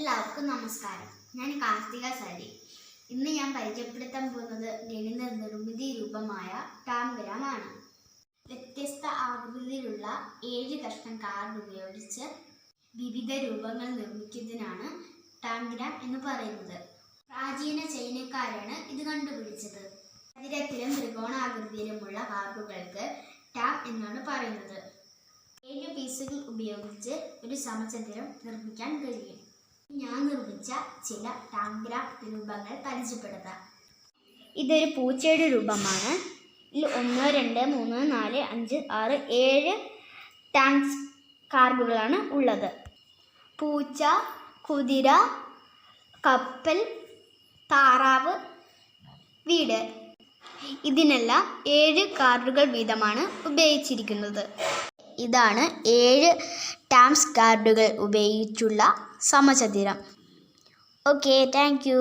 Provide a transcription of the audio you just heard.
എല്ലാവർക്കും നമസ്കാരം. ഞാൻ കാർത്തിക സാരി. ഇന്ന് ഞാൻ പരിചയപ്പെടുത്താൻ പോകുന്നത് ഗണിത നിർമ്മിതി രൂപമായ ടാംഗ്രാമാണ്. വ്യത്യസ്ത ആകൃതിയിലുള്ള 7 കഷ്ണം കാർഡ് ഉപയോഗിച്ച് വിവിധ രൂപങ്ങൾ നിർമ്മിക്കുന്നതിനാണ് ടാംഗ്രാം എന്ന് പറയുന്നത്. പ്രാചീന ചൈനക്കാരാണ് ഇത് കണ്ടുപിടിച്ചത്. ചതുരത്തിലും ത്രികോണാകൃതിയിലുമുള്ള കാർഡുകൾക്ക് ടാം എന്നാണ് പറയുന്നത്. 7 പീസുകൾ ഉപയോഗിച്ച് ഒരു സമചതുരം നിർമ്മിക്കാൻ കഴിയും. ഞാൻ നിർമ്മിച്ച ചില ടാംഗ്രാം രൂപങ്ങൾ പരിചയപ്പെടുത്താം. ഇതൊരു പൂച്ചയുടെ രൂപമാണ്. ഇതിൽ 1, 2, 3, 4, 5, 6, 7 ടാങ്ക്സ് കാർഡുകളാണ് ഉള്ളത്. പൂച്ച, കുതിര, കപ്പൽ, താറാവ്, വീട്. ഇതിനെല്ലാം 7 കാർഡുകൾ വീതമാണ് ഉപയോഗിച്ചിരിക്കുന്നത്. ഇതാണ് 7 ടാംസ് കാർഡുകൾ ഉപയോഗിച്ചുള്ള സമചതുരം. Okay, thank you.